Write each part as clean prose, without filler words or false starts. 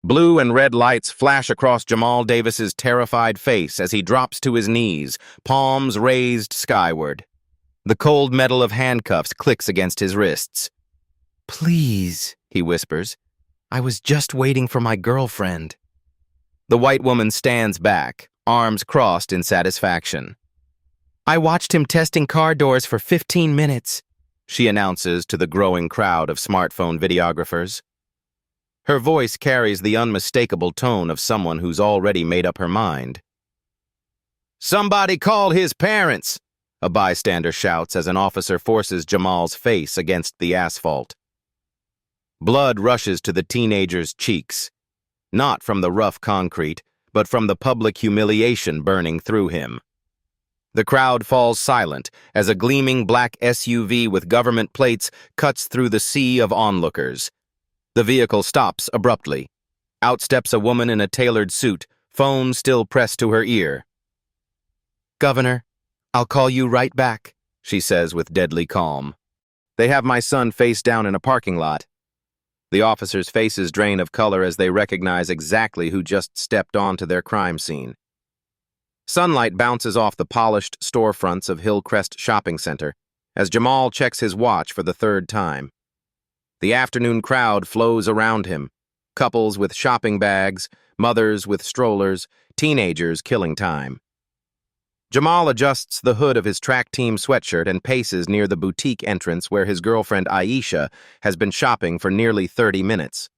Blue and red lights flash across Jamal Davis's terrified face as he drops to his knees, palms raised skyward. The cold metal of handcuffs clicks against his wrists. "Please," he whispers. "I was just waiting for my girlfriend." The white woman stands back, arms crossed in satisfaction. "I watched him testing car doors for 15 minutes, she announces to the growing crowd of smartphone videographers. Her voice carries the unmistakable tone of someone who's already made up her mind. "Somebody call his parents!" a bystander shouts as an officer forces Jamal's face against the asphalt. Blood rushes to the teenager's cheeks, not from the rough concrete, but from the public humiliation burning through him. The crowd falls silent as a gleaming black SUV with government plates cuts through the sea of onlookers. The vehicle stops abruptly. Out steps a woman in a tailored suit, phone still pressed to her ear. "Governor, I'll call you right back," she says with deadly calm. "They have my son face down in a parking lot." The officers' faces drain of color as they recognize exactly who just stepped onto their crime scene. Sunlight bounces off the polished storefronts of Hillcrest Shopping Center as Jamal checks his watch for the third time. The afternoon crowd flows around him, couples with shopping bags, mothers with strollers, teenagers killing time. Jamal adjusts the hood of his track team sweatshirt and paces near the boutique entrance where his girlfriend Aisha has been shopping for nearly 30 minutes.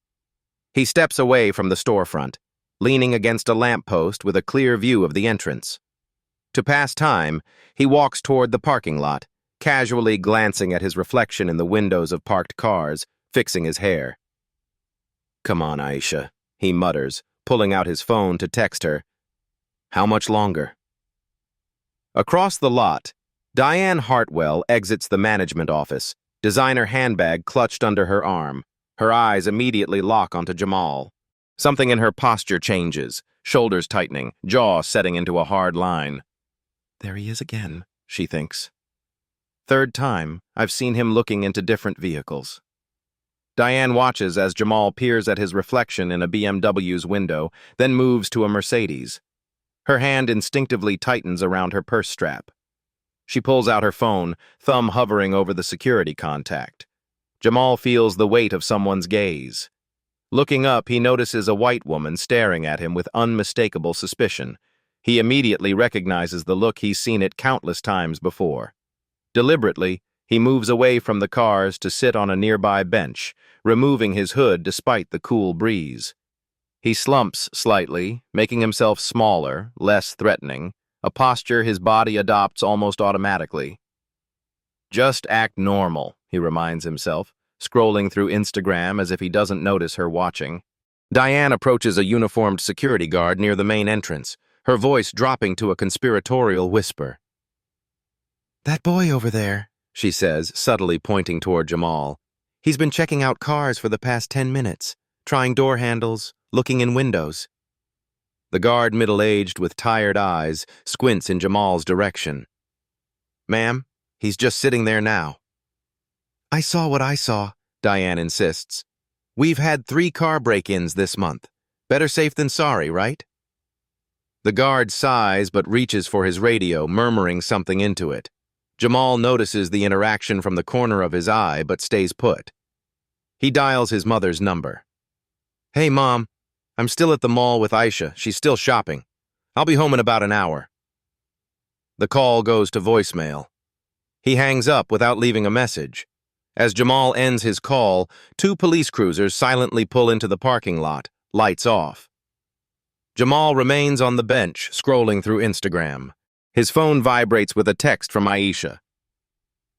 He steps away from the storefront, leaning against a lamppost with a clear view of the entrance. To pass time, he walks toward the parking lot, casually glancing at his reflection in the windows of parked cars, fixing his hair. "Come on, Aisha," he mutters, pulling out his phone to text her. "How much longer?" Across the lot, Diane Hartwell exits the management office, designer handbag clutched under her arm. Her eyes immediately lock onto Jamal. Something in her posture changes, shoulders tightening, jaw setting into a hard line. "There he is again," she thinks. Third time, I've seen him looking into different vehicles. Diane watches as Jamal peers at his reflection in a BMW's window, then moves to a Mercedes. Her hand instinctively tightens around her purse strap. She pulls out her phone, thumb hovering over the security contact. Jamal feels the weight of someone's gaze. Looking up, he notices a white woman staring at him with unmistakable suspicion. He immediately recognizes the look he's seen it countless times before. Deliberately, he moves away from the cars to sit on a nearby bench, removing his hood despite the cool breeze. He slumps slightly, making himself smaller, less threatening, a posture his body adopts almost automatically. "Just act normal," he reminds himself, scrolling through Instagram as if he doesn't notice her watching. Diane approaches a uniformed security guard near the main entrance, her voice dropping to a conspiratorial whisper. "That boy over there," she says, subtly pointing toward Jamal. "He's been checking out cars for the past 10 minutes, trying door handles, looking in windows." The guard, middle-aged with tired eyes, squints in Jamal's direction. "Ma'am, he's just sitting there now." "I saw what I saw," Diane insists. "We've had 3 car break-ins this month. Better safe than sorry, right?" The guard sighs but reaches for his radio, murmuring something into it. Jamal notices the interaction from the corner of his eye but stays put. He dials his mother's number. "Hey, Mom. I'm still at the mall with Aisha. She's still shopping. I'll be home in about an hour." The call goes to voicemail. He hangs up without leaving a message. As Jamal ends his call, 2 police cruisers silently pull into the parking lot, lights off. Jamal remains on the bench, scrolling through Instagram. His phone vibrates with a text from Aisha.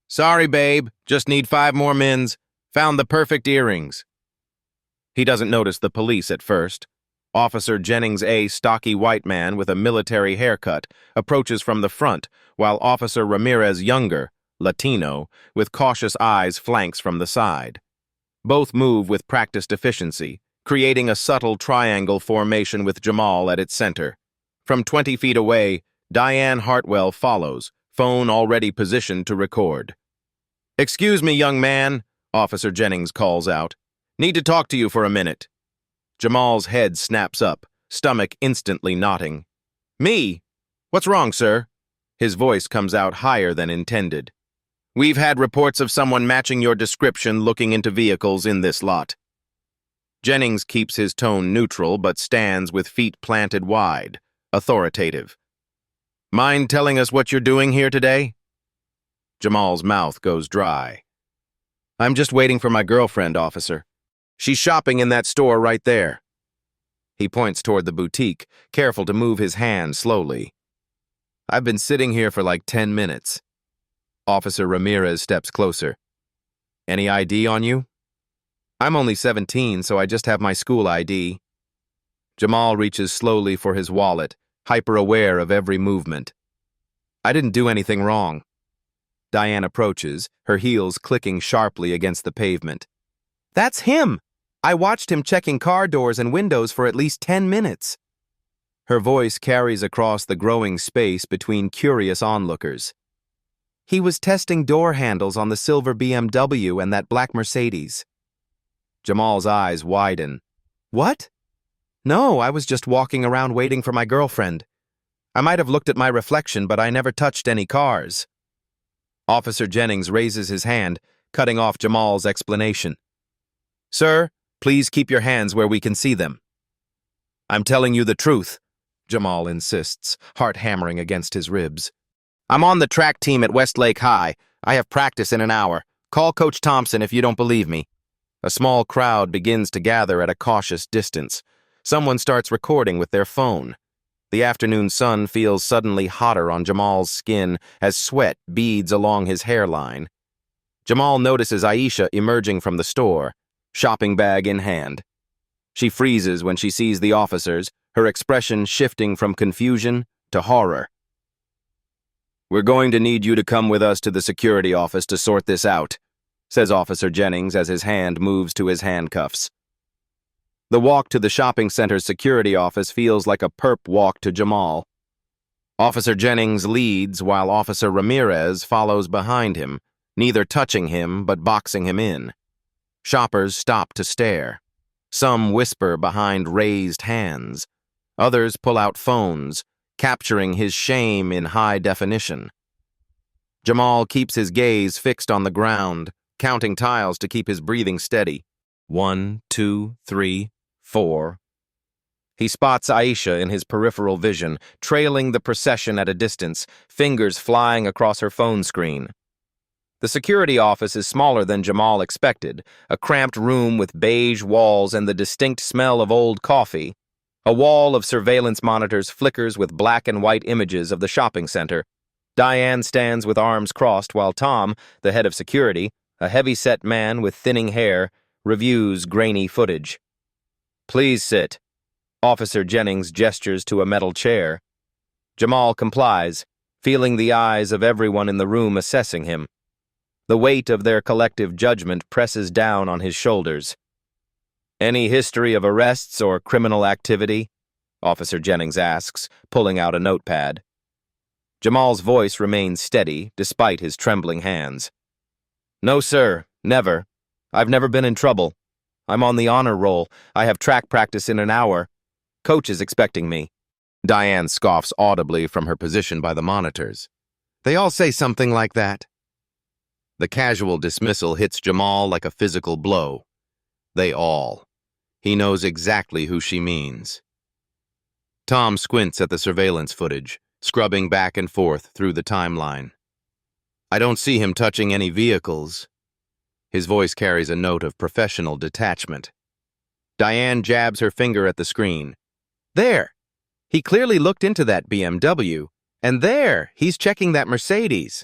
"Sorry, babe. Just need 5 more mins. Found the perfect earrings." He doesn't notice the police at first. Officer Jennings, a stocky white man with a military haircut, approaches from the front, while Officer Ramirez, younger, Latino, with cautious eyes, flanks from the side. Both move with practiced efficiency, creating a subtle triangle formation with Jamal at its center. From 20 feet away, Diane Hartwell follows, phone already positioned to record. "Excuse me, young man," Officer Jennings calls out. "Need to talk to you for a minute." Jamal's head snaps up, stomach instantly knotting. Me? What's wrong, sir? His voice comes out higher than intended. We've had reports of someone matching your description looking into vehicles in this lot. Jennings keeps his tone neutral but stands with feet planted wide, authoritative. Mind telling us what you're doing here today? Jamal's mouth goes dry. I'm just waiting for my girlfriend, officer. She's shopping in that store right there. He points toward the boutique, careful to move his hand slowly. I've been sitting here for like 10 minutes. Officer Ramirez steps closer. Any ID on you? I'm only 17, so I just have my school ID. Jamal reaches slowly for his wallet, hyper-aware of every movement. I didn't do anything wrong. Diane approaches, her heels clicking sharply against the pavement. That's him! I watched him checking car doors and windows for at least 10 minutes. Her voice carries across the growing space between curious onlookers. He was testing door handles on the silver BMW and that black Mercedes. Jamal's eyes widen. What? No, I was just walking around waiting for my girlfriend. I might have looked at my reflection, but I never touched any cars. Officer Jennings raises his hand, cutting off Jamal's explanation. Sir, please keep your hands where we can see them. I'm telling you the truth, Jamal insists, heart hammering against his ribs. I'm on the track team at Westlake High. I have practice in an hour. Call Coach Thompson if you don't believe me. A small crowd begins to gather at a cautious distance. Someone starts recording with their phone. The afternoon sun feels suddenly hotter on Jamal's skin as sweat beads along his hairline. Jamal notices Aisha emerging from the store, shopping bag in hand. She freezes when she sees the officers, her expression shifting from confusion to horror. We're going to need you to come with us to the security office to sort this out, says Officer Jennings as his hand moves to his handcuffs. The walk to the shopping center's security office feels like a perp walk to Jamal. Officer Jennings leads while Officer Ramirez follows behind him, neither touching him but boxing him in. Shoppers stop to stare. Some whisper behind raised hands. Others pull out phones, capturing his shame in high definition. Jamal keeps his gaze fixed on the ground, counting tiles to keep his breathing steady. 1, 2, 3, 4. He spots Aisha in his peripheral vision, trailing the procession at a distance, fingers flying across her phone screen. The security office is smaller than Jamal expected, a cramped room with beige walls and the distinct smell of old coffee. A wall of surveillance monitors flickers with black and white images of the shopping center. Diane stands with arms crossed while Tom, the head of security, a heavy-set man with thinning hair, reviews grainy footage. Please sit. Officer Jennings gestures to a metal chair. Jamal complies, feeling the eyes of everyone in the room assessing him. The weight of their collective judgment presses down on his shoulders. Any history of arrests or criminal activity? Officer Jennings asks, pulling out a notepad. Jamal's voice remains steady, despite his trembling hands. No, sir, never. I've never been in trouble. I'm on the honor roll. I have track practice in an hour. Coach is expecting me. Diane scoffs audibly from her position by the monitors. They all say something like that. The casual dismissal hits Jamal like a physical blow. They all. He knows exactly who she means. Tom squints at the surveillance footage, scrubbing back and forth through the timeline. I don't see him touching any vehicles. His voice carries a note of professional detachment. Diane jabs her finger at the screen. There! He clearly looked into that BMW. And there! He's checking that Mercedes.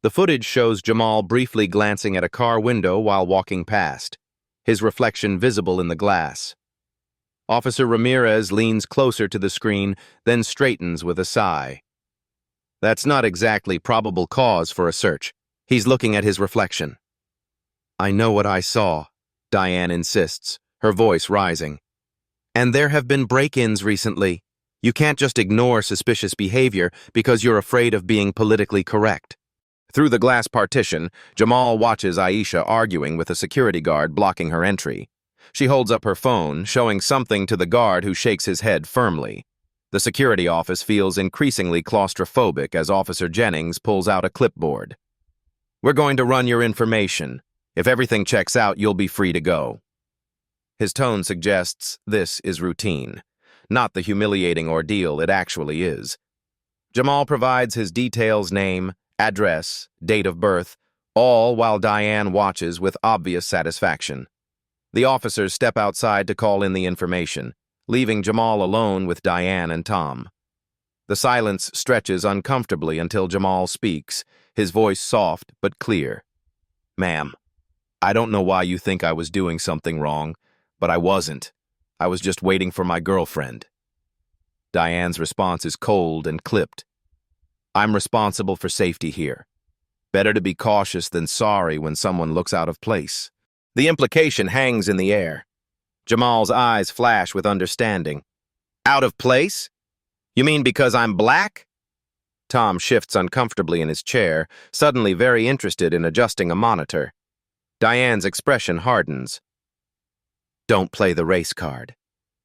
The footage shows Jamal briefly glancing at a car window while walking past, his reflection visible in the glass. Officer Ramirez leans closer to the screen, then straightens with a sigh. That's not exactly probable cause for a search. He's looking at his reflection. I know what I saw, Diane insists, her voice rising. And there have been break-ins recently. You can't just ignore suspicious behavior because you're afraid of being politically correct. Through the glass partition, Jamal watches Aisha arguing with a security guard blocking her entry. She holds up her phone, showing something to the guard who shakes his head firmly. The security office feels increasingly claustrophobic as Officer Jennings pulls out a clipboard. "We're going to run your information. If everything checks out, you'll be free to go." His tone suggests this is routine, not the humiliating ordeal it actually is. Jamal provides his details: name, address, date of birth, all while Diane watches with obvious satisfaction. The officers step outside to call in the information, leaving Jamal alone with Diane and Tom. The silence stretches uncomfortably until Jamal speaks, his voice soft but clear. "Ma'am, I don't know why you think I was doing something wrong, but I wasn't. I was just waiting for my girlfriend." Diane's response is cold and clipped. "I'm responsible for safety here. Better to be cautious than sorry when someone looks out of place." The implication hangs in the air. Jamal's eyes flash with understanding. "Out of place? You mean because I'm black?" Tom shifts uncomfortably in his chair, suddenly very interested in adjusting a monitor. Diane's expression hardens. "Don't play the race card.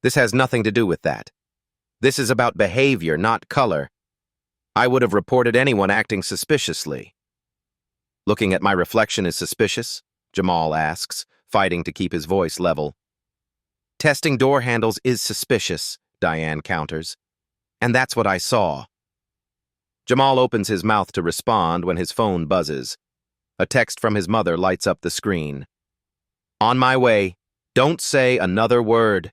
This has nothing to do with that. This is about behavior, not color. I would have reported anyone acting suspiciously." "Looking at my reflection is suspicious?" Jamal asks, fighting to keep his voice level. "Testing door handles is suspicious," Diane counters. "And that's what I saw." Jamal opens his mouth to respond when his phone buzzes. A text from his mother lights up the screen. "On my way. Don't say another word."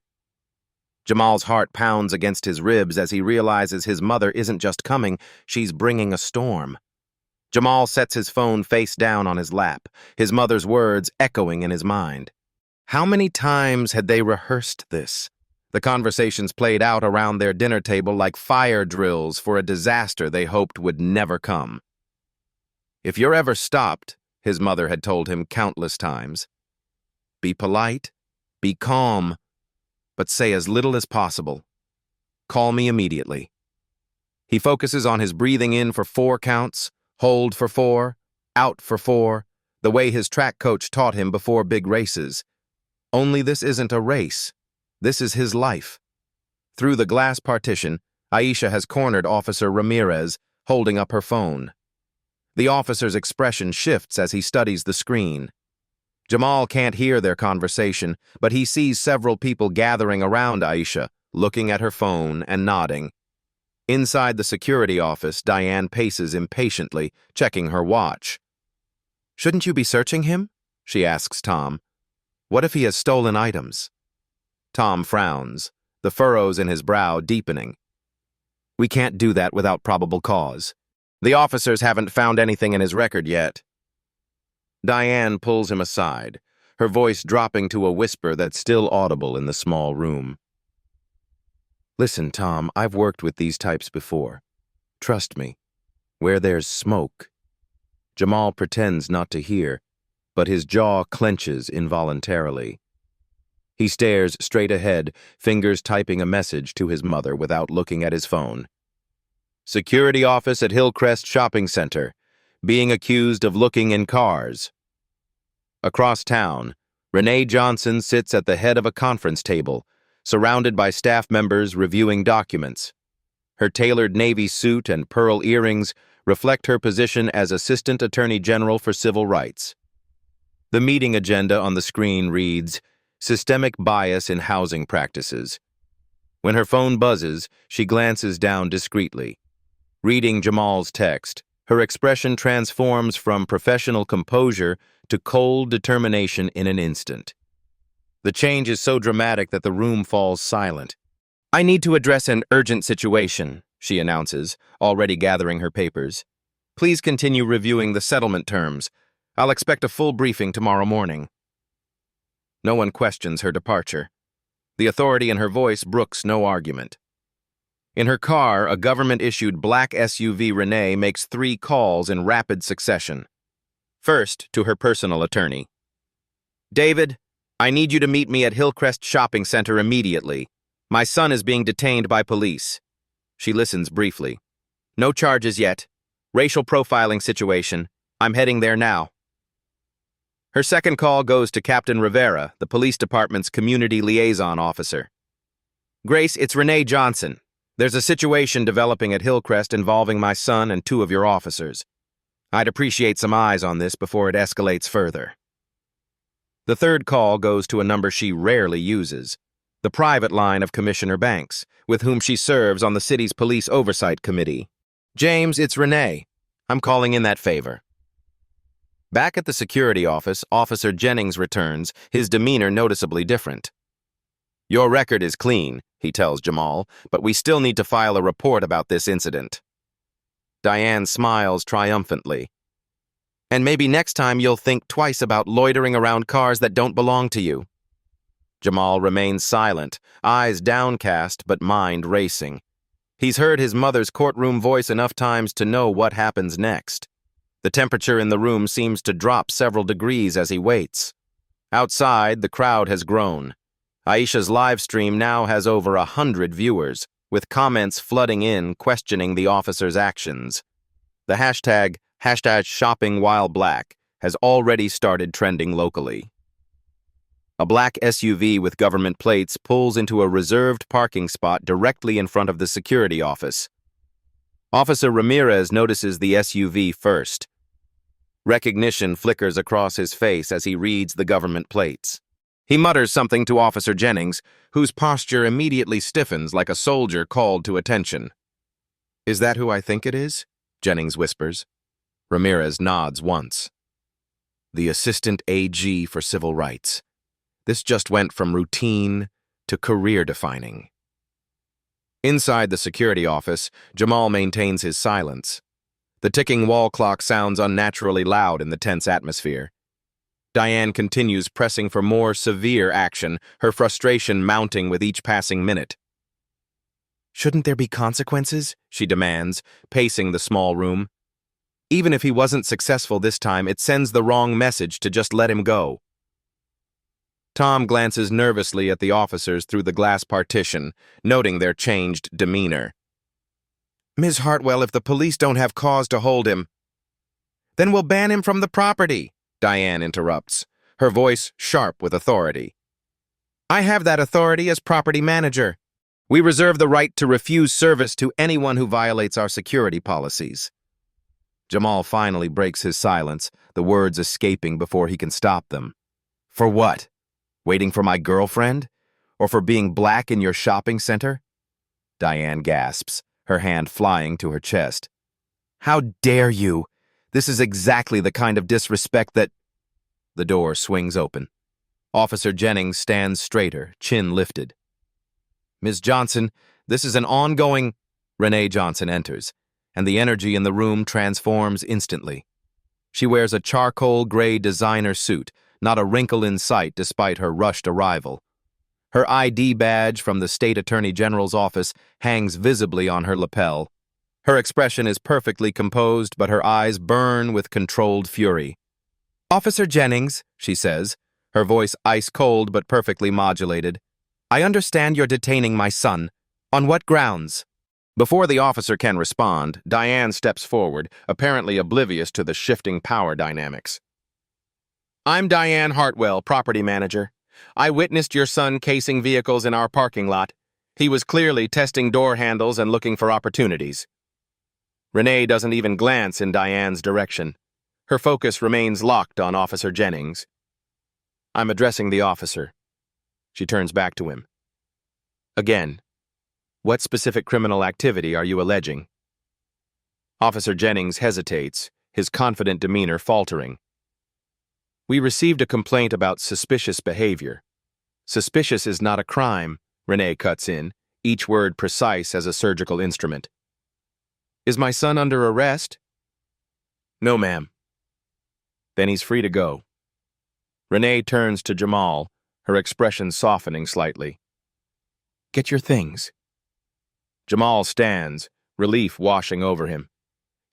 Jamal's heart pounds against his ribs as he realizes his mother isn't just coming, she's bringing a storm. Jamal sets his phone face down on his lap, his mother's words echoing in his mind. How many times had they rehearsed this? The conversations played out around their dinner table like fire drills for a disaster they hoped would never come. "If you're ever stopped," his mother had told him countless times, "be polite, be calm, but say as little as possible. Call me immediately." He focuses on his breathing in for 4 counts, hold for 4, out for 4, the way his track coach taught him before big races. Only this isn't a race. This is his life. Through the glass partition, Aisha has cornered Officer Ramirez, holding up her phone. The officer's expression shifts as he studies the screen. Jamal can't hear their conversation, but he sees several people gathering around Aisha, looking at her phone and nodding. Inside the security office, Diane paces impatiently, checking her watch. "Shouldn't you be searching him?" she asks Tom. "What if he has stolen items?" Tom frowns, the furrows in his brow deepening. "We can't do that without probable cause. The officers haven't found anything in his record yet." Diane pulls him aside, her voice dropping to a whisper that's still audible in the small room. "Listen, Tom, I've worked with these types before. Trust me. Where there's smoke." Jamal pretends not to hear, but his jaw clenches involuntarily. He stares straight ahead, fingers typing a message to his mother without looking at his phone. "Security office at Hillcrest Shopping Center. Being accused of looking in cars." Across town, Renee Johnson sits at the head of a conference table, surrounded by staff members reviewing documents. Her tailored navy suit and pearl earrings reflect her position as Assistant Attorney General for Civil Rights. The meeting agenda on the screen reads, "Systemic Bias in Housing Practices." When her phone buzzes, she glances down discreetly. Reading Jamal's text, her expression transforms from professional composure to cold determination in an instant. The change is so dramatic that the room falls silent. "I need to address an urgent situation," she announces, already gathering her papers. "Please continue reviewing the settlement terms. I'll expect a full briefing tomorrow morning." No one questions her departure. The authority in her voice brooks no argument. In her car, a government-issued black SUV Renee makes 3 calls in rapid succession. First, to her personal attorney. "David, I need you to meet me at Hillcrest Shopping Center immediately. My son is being detained by police." She listens briefly. "No charges yet. Racial profiling situation. I'm heading there now." Her second call goes to Captain Rivera, the police department's community liaison officer. Grace, it's Renee Johnson. There's a situation developing at Hillcrest involving my son and 2 of your officers. I'd appreciate some eyes on this before it escalates further. The third call goes to a number she rarely uses, the private line of Commissioner Banks, with whom she serves on the city's police oversight committee. James, it's Renee. I'm calling in that favor. Back at the security office, Officer Jennings returns, his demeanor noticeably different. Your record is clean, he tells Jamal, but we still need to file a report about this incident. Diane smiles triumphantly. And maybe next time you'll think twice about loitering around cars that don't belong to you. Jamal remains silent, eyes downcast but mind racing. He's heard his mother's courtroom voice enough times to know what happens next. The temperature in the room seems to drop several degrees as he waits. Outside, the crowd has grown. Aisha's live stream now has over 100 viewers, with comments flooding in questioning the officer's actions. The hashtag #ShoppingWhileBlack has already started trending locally. A black SUV with government plates pulls into a reserved parking spot directly in front of the security office. Officer Ramirez notices the SUV first. Recognition flickers across his face as he reads the government plates. He mutters something to Officer Jennings, whose posture immediately stiffens like a soldier called to attention. Is that who I think it is? Jennings whispers. Ramirez nods once. The Assistant AG for Civil Rights. This just went from routine to career-defining. Inside the security office, Jamal maintains his silence. The ticking wall clock sounds unnaturally loud in the tense atmosphere. Diane continues pressing for more severe action, her frustration mounting with each passing minute. Shouldn't there be consequences? She demands, pacing the small room. Even if he wasn't successful this time, it sends the wrong message to just let him go. Tom glances nervously at the officers through the glass partition, noting their changed demeanor. Ms. Hartwell, if the police don't have cause to hold him, then we'll ban him from the property, Diane interrupts, her voice sharp with authority. I have that authority as property manager. We reserve the right to refuse service to anyone who violates our security policies. Jamal finally breaks his silence, the words escaping before he can stop them. For what? Waiting for my girlfriend? Or for being black in your shopping center? Diane gasps, her hand flying to her chest. How dare you? This is exactly the kind of disrespect that... The door swings open. Officer Jennings stands straighter, chin lifted. Ms. Johnson, this is an ongoing... Renee Johnson enters, and the energy in the room transforms instantly. She wears a charcoal gray designer suit, not a wrinkle in sight despite her rushed arrival. Her ID badge from the State Attorney General's office hangs visibly on her lapel. Her expression is perfectly composed, but her eyes burn with controlled fury. Officer Jennings, she says, her voice ice-cold but perfectly modulated. I understand you're detaining my son. On what grounds? Before the officer can respond, Diane steps forward, apparently oblivious to the shifting power dynamics. I'm Diane Hartwell, property manager. I witnessed your son casing vehicles in our parking lot. He was clearly testing door handles and looking for opportunities. Renee doesn't even glance in Diane's direction. Her focus remains locked on Officer Jennings. I'm addressing the officer. She turns back to him. Again, what specific criminal activity are you alleging? Officer Jennings hesitates, his confident demeanor faltering. We received a complaint about suspicious behavior. Suspicious is not a crime, Renee cuts in, each word precise as a surgical instrument. Is my son under arrest? No, ma'am. Then he's free to go. Renee turns to Jamal, her expression softening slightly. Get your things. Jamal stands, relief washing over him.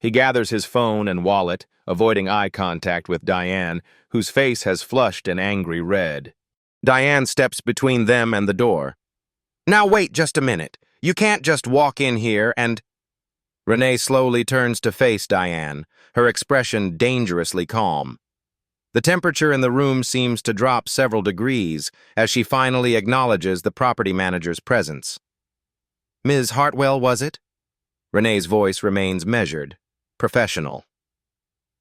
He gathers his phone and wallet, avoiding eye contact with Diane, whose face has flushed an angry red. Diane steps between them and the door. Now wait just a minute. You can't just walk in here and... Renee slowly turns to face Diane, her expression dangerously calm. The temperature in the room seems to drop several degrees as she finally acknowledges the property manager's presence. "Ms. Hartwell, was it?" Renee's voice remains measured, professional.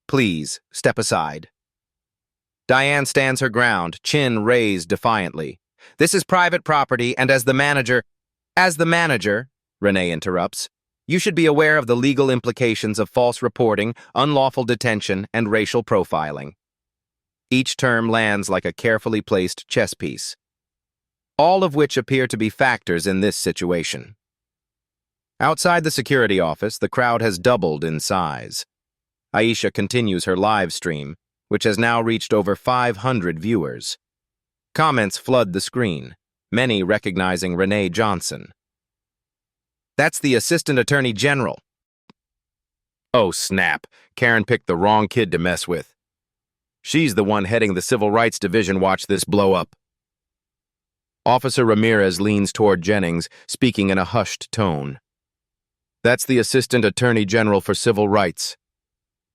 "Please, step aside." Diane stands her ground, chin raised defiantly. "This is private property, and as the manager, Renee interrupts, you should be aware of the legal implications of false reporting, unlawful detention, and racial profiling." Each term lands like a carefully placed chess piece, all of which appear to be factors in this situation. Outside the security office, the crowd has doubled in size. Aisha continues her live stream, which has now reached over 500 viewers. Comments flood the screen, many recognizing Renee Johnson. "That's the Assistant Attorney General." "Oh, snap. Karen picked the wrong kid to mess with. She's the one heading the Civil Rights Division. Watch this blow up." Officer Ramirez leans toward Jennings, speaking in a hushed tone. "That's the Assistant Attorney General for Civil Rights,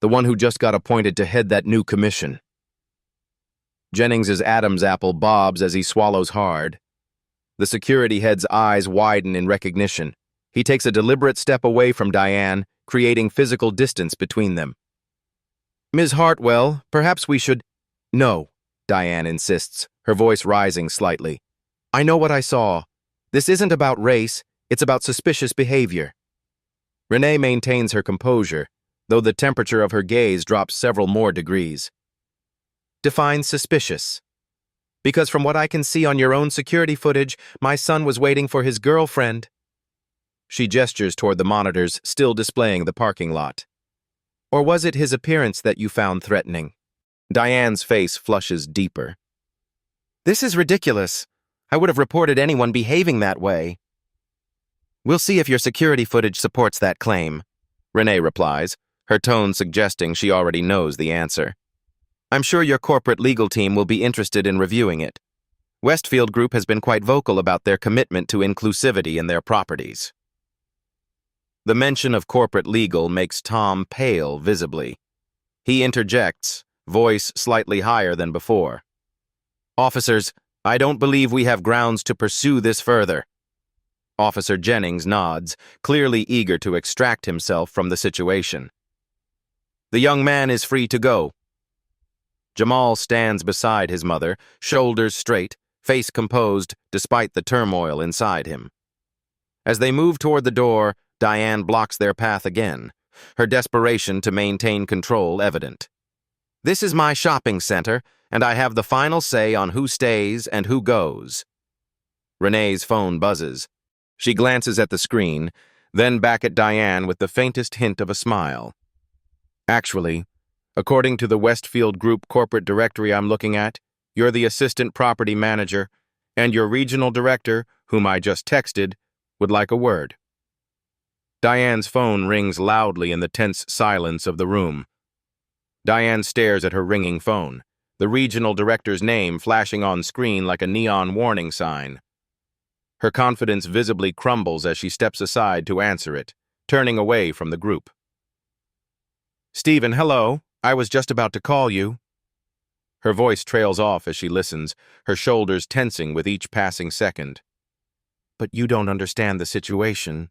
the one who just got appointed to head that new commission." Jennings's Adam's apple bobs as he swallows hard. The security head's eyes widen in recognition. He takes a deliberate step away from Diane, creating physical distance between them. "Ms. Hartwell, perhaps we should—" "No," Diane insists, her voice rising slightly. "I know what I saw. This isn't about race, it's about suspicious behavior." Renee maintains her composure, though the temperature of her gaze drops several more degrees. "Define suspicious." "Because from what I can see on your own security footage, my son was waiting for his girlfriend." She gestures toward the monitors still displaying the parking lot. "Or was it his appearance that you found threatening?" Diane's face flushes deeper. "This is ridiculous. I would have reported anyone behaving that way." "We'll see if your security footage supports that claim," Renee replies, her tone suggesting she already knows the answer. "I'm sure your corporate legal team will be interested in reviewing it. Westfield Group has been quite vocal about their commitment to inclusivity in their properties." The mention of corporate legal makes Tom pale visibly. He interjects, voice slightly higher than before. "Officers, I don't believe we have grounds to pursue this further." Officer Jennings nods, clearly eager to extract himself from the situation. "The young man is free to go." Jamal stands beside his mother, shoulders straight, face composed despite the turmoil inside him. As they move toward the door, Diane blocks their path again, her desperation to maintain control evident. "This is my shopping center, and I have the final say on who stays and who goes." Renee's phone buzzes. She glances at the screen, then back at Diane with the faintest hint of a smile. "Actually, according to the Westfield Group corporate directory I'm looking at, you're the assistant property manager, and your regional director, whom I just texted, would like a word." Diane's phone rings loudly in the tense silence of the room. Diane stares at her ringing phone, the regional director's name flashing on screen like a neon warning sign. Her confidence visibly crumbles as she steps aside to answer it, turning away from the group. "Stephen, hello. I was just about to call you." Her voice trails off as she listens, her shoulders tensing with each passing second. "But you don't understand the situation."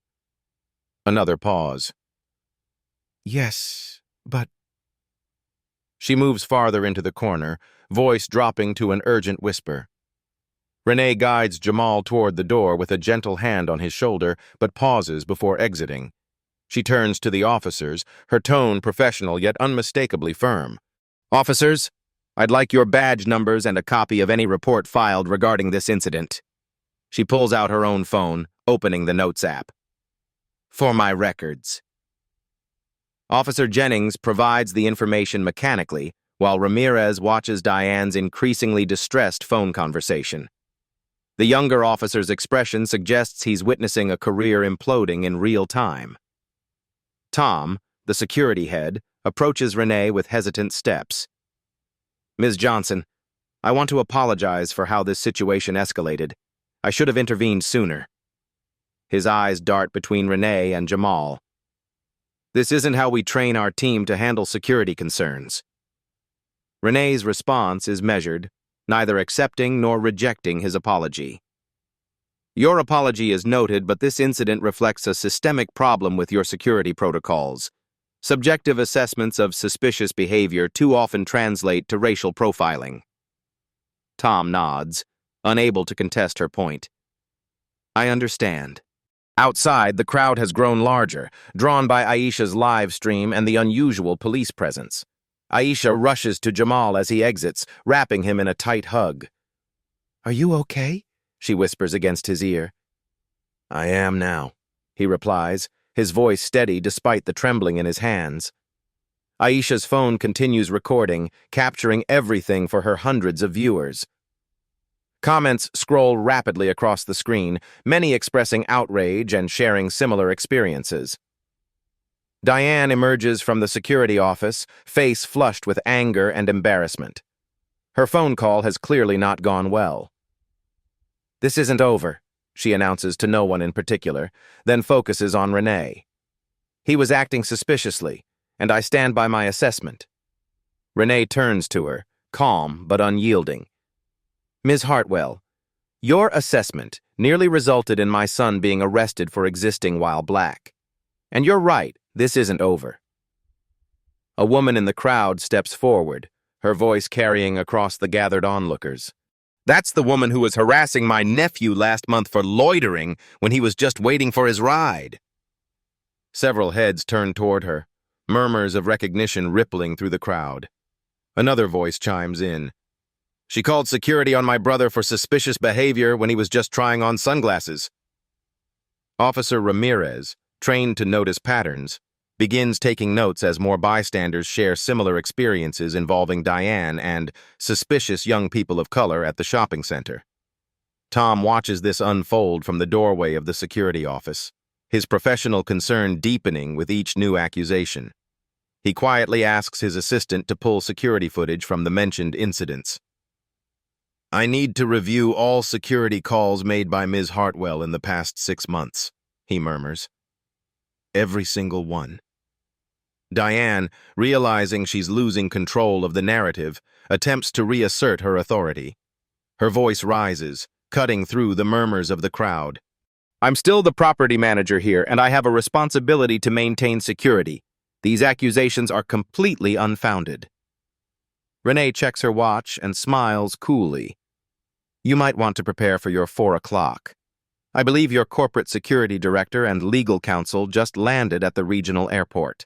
Another pause. "Yes, but—" She moves farther into the corner, voice dropping to an urgent whisper. Renee guides Jamal toward the door with a gentle hand on his shoulder, but pauses before exiting. She turns to the officers, her tone professional yet unmistakably firm. "Officers, I'd like your badge numbers and a copy of any report filed regarding this incident." She pulls out her own phone, opening the Notes app. "For my records." Officer Jennings provides the information mechanically, while Ramirez watches Diane's increasingly distressed phone conversation. The younger officer's expression suggests he's witnessing a career imploding in real time. Tom, the security head, approaches Renee with hesitant steps. "Ms. Johnson, I want to apologize for how this situation escalated. I should have intervened sooner." His eyes dart between Renee and Jamal. "This isn't how we train our team to handle security concerns." Renee's response is measured, neither accepting nor rejecting his apology. Your apology is noted, but this incident reflects a systemic problem with your security protocols. Subjective assessments of suspicious behavior too often translate to racial profiling. Tom nods, unable to contest her point. I understand. Outside, the crowd has grown larger, drawn by Aisha's live stream and the unusual police presence. Aisha rushes to Jamal as he exits, wrapping him in a tight hug. Are you okay? She whispers against his ear. I am now, he replies, his voice steady despite the trembling in his hands. Aisha's phone continues recording, capturing everything for her hundreds of viewers. Comments scroll rapidly across the screen, many expressing outrage and sharing similar experiences. Diane emerges from the security office, face flushed with anger and embarrassment. Her phone call has clearly not gone well. This isn't over, she announces to no one in particular, then focuses on Renee. He was acting suspiciously, and I stand by my assessment. Renee turns to her, calm but unyielding. Ms. Hartwell, your assessment nearly resulted in my son being arrested for existing while black. And you're right, this isn't over. A woman in the crowd steps forward, her voice carrying across the gathered onlookers. That's the woman who was harassing my nephew last month for loitering when he was just waiting for his ride. Several heads turn toward her, murmurs of recognition rippling through the crowd. Another voice chimes in. She called security on my brother for suspicious behavior when he was just trying on sunglasses. Officer Ramirez, trained to notice patterns, begins taking notes as more bystanders share similar experiences involving Diane and suspicious young people of color at the shopping center. Tom watches this unfold from the doorway of the security office, his professional concern deepening with each new accusation. He quietly asks his assistant to pull security footage from the mentioned incidents. I need to review all security calls made by Ms. Hartwell in the past 6 months, he murmurs. Every single one. Diane, realizing she's losing control of the narrative, attempts to reassert her authority. Her voice rises, cutting through the murmurs of the crowd. I'm still the property manager here, and I have a responsibility to maintain security. These accusations are completely unfounded. Renee checks her watch and smiles coolly. You might want to prepare for your 4 o'clock. I believe your corporate security director and legal counsel just landed at the regional airport.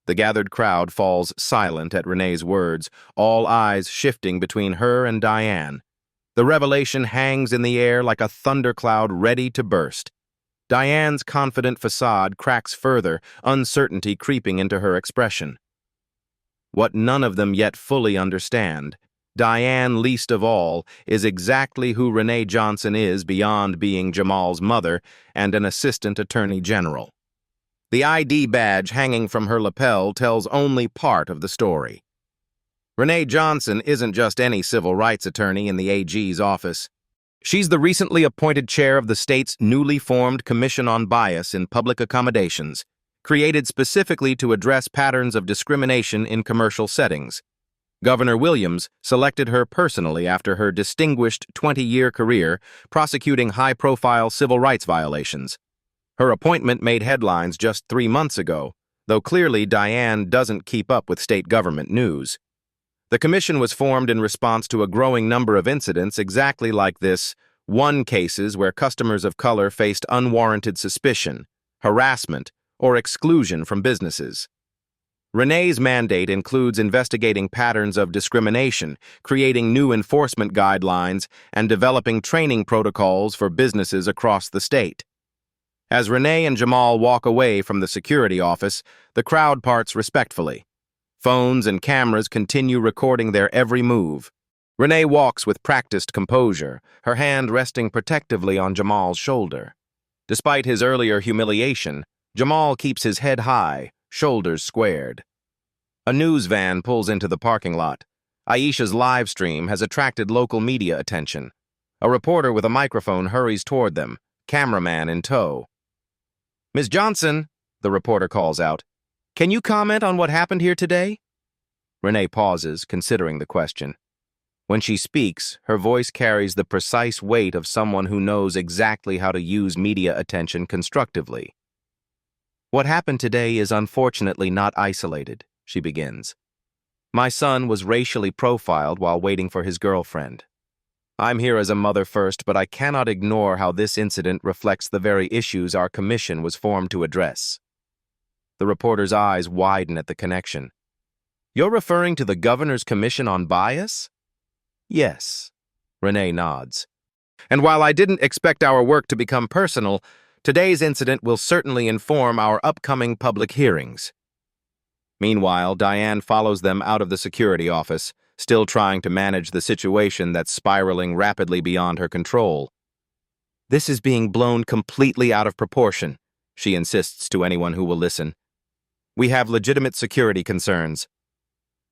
The gathered crowd falls silent at Renee's words, all eyes shifting between her and Diane. The revelation hangs in the air like a thundercloud ready to burst. Diane's confident facade cracks further, uncertainty creeping into her expression. What none of them yet fully understand, Diane least of all, is exactly who Renee Johnson is beyond being Jamal's mother and an assistant attorney general. The ID badge hanging from her lapel tells only part of the story. Renee Johnson isn't just any civil rights attorney in the AG's office. She's the recently appointed chair of the state's newly formed Commission on Bias in Public Accommodations, created specifically to address patterns of discrimination in commercial settings. Governor Williams selected her personally after her distinguished 20-year career prosecuting high-profile civil rights violations. Her appointment made headlines just 3 months ago, though clearly Diane doesn't keep up with state government news. The commission was formed in response to a growing number of incidents exactly like this, cases where customers of color faced unwarranted suspicion, harassment, or exclusion from businesses. Renee's mandate includes investigating patterns of discrimination, creating new enforcement guidelines, and developing training protocols for businesses across the state. As Renee and Jamal walk away from the security office, the crowd parts respectfully. Phones and cameras continue recording their every move. Renee walks with practiced composure, her hand resting protectively on Jamal's shoulder. Despite his earlier humiliation, Jamal keeps his head high, shoulders squared. A news van pulls into the parking lot. Aisha's live stream has attracted local media attention. A reporter with a microphone hurries toward them, cameraman in tow. Ms. Johnson, the reporter calls out, can you comment on what happened here today? Renee pauses, considering the question. When she speaks, her voice carries the precise weight of someone who knows exactly how to use media attention constructively. What happened today is unfortunately not isolated, she begins. My son was racially profiled while waiting for his girlfriend. I'm here as a mother first, but I cannot ignore how this incident reflects the very issues our commission was formed to address. The reporter's eyes widen at the connection. You're referring to the Governor's Commission on Bias? Yes, Renee nods. And while I didn't expect our work to become personal, today's incident will certainly inform our upcoming public hearings. Meanwhile, Diane follows them out of the security office, still trying to manage the situation that's spiraling rapidly beyond her control. This is being blown completely out of proportion, she insists to anyone who will listen. We have legitimate security concerns.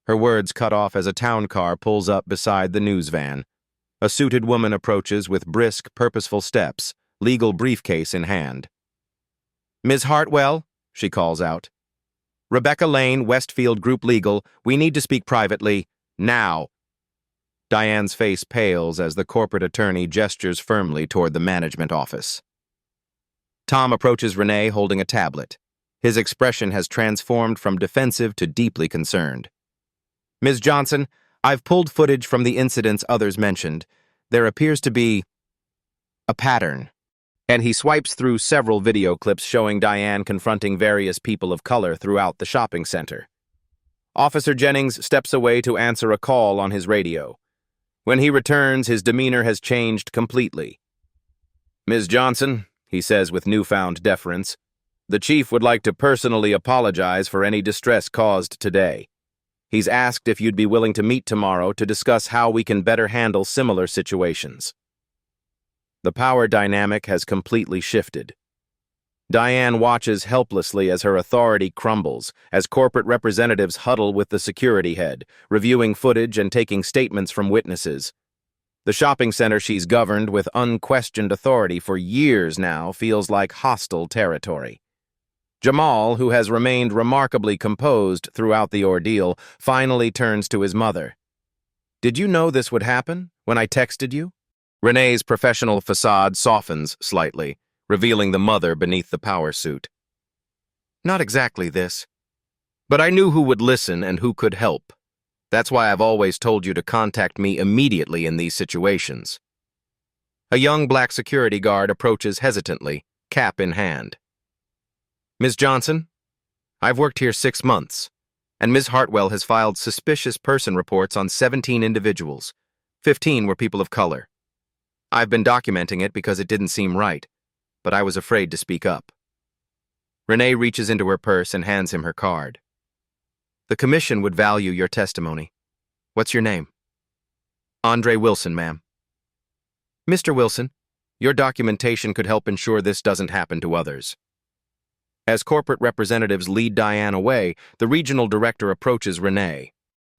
Her words cut off as a town car pulls up beside the news van. A suited woman approaches with brisk, purposeful steps, legal briefcase in hand. Ms. Hartwell, she calls out. Rebecca Lane, Westfield Group Legal, we need to speak privately, now. Diane's face pales as the corporate attorney gestures firmly toward the management office. Tom approaches Renee holding a tablet. His expression has transformed from defensive to deeply concerned. Ms. Johnson, I've pulled footage from the incidents others mentioned. There appears to be a pattern. And he swipes through several video clips showing Diane confronting various people of color throughout the shopping center. Officer Jennings steps away to answer a call on his radio. When he returns, his demeanor has changed completely. Ms. Johnson, he says with newfound deference, the chief would like to personally apologize for any distress caused today. He's asked if you'd be willing to meet tomorrow to discuss how we can better handle similar situations. The power dynamic has completely shifted. Diane watches helplessly as her authority crumbles, as corporate representatives huddle with the security head, reviewing footage and taking statements from witnesses. The shopping center she's governed with unquestioned authority for years now feels like hostile territory. Jamal, who has remained remarkably composed throughout the ordeal, finally turns to his mother. Did you know this would happen when I texted you? Renee's professional facade softens slightly, revealing the mother beneath the power suit. Not exactly this. But I knew who would listen and who could help. That's why I've always told you to contact me immediately in these situations. A young black security guard approaches hesitantly, cap in hand. Ms. Johnson, I've worked here 6 months, and Ms. Hartwell has filed suspicious person reports on 17 individuals. 15 were people of color. I've been documenting it because it didn't seem right, but I was afraid to speak up. Renee reaches into her purse and hands him her card. The commission would value your testimony. What's your name? Andre Wilson, ma'am. Mr. Wilson, your documentation could help ensure this doesn't happen to others. As corporate representatives lead Diane away, the regional director approaches Renee.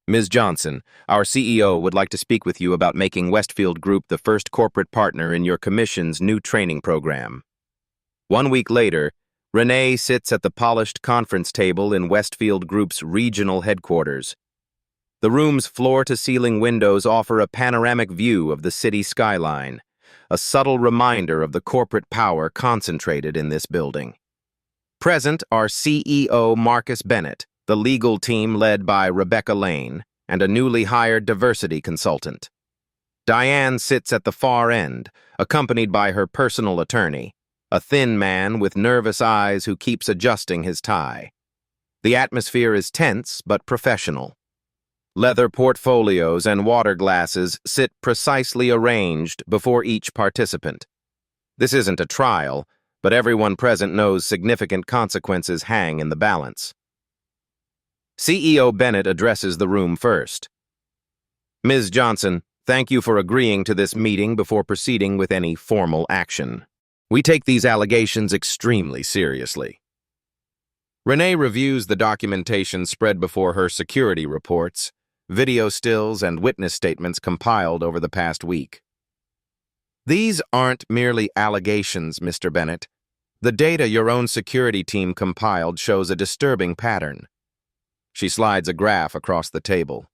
Ms. Johnson, our CEO would like to speak with you about making Westfield Group the first corporate partner in your commission's new training program. 1 week later, Renee sits at the polished conference table in Westfield Group's regional headquarters. The room's floor-to-ceiling windows offer a panoramic view of the city skyline, a subtle reminder of the corporate power concentrated in this building. Present are CEO Marcus Bennett, the legal team led by Rebecca Lane, and a newly hired diversity consultant. Diane sits at the far end, accompanied by her personal attorney, a thin man with nervous eyes who keeps adjusting his tie. The atmosphere is tense but professional. Leather portfolios and water glasses sit precisely arranged before each participant. This isn't a trial, but everyone present knows significant consequences hang in the balance. CEO Bennett addresses the room first. Ms. Johnson, thank you for agreeing to this meeting before proceeding with any formal action. We take these allegations extremely seriously. Renee reviews the documentation spread before her security reports, video stills, and witness statements compiled over the past week. These aren't merely allegations, Mr. Bennett. The data your own security team compiled shows a disturbing pattern. She slides a graph across the table.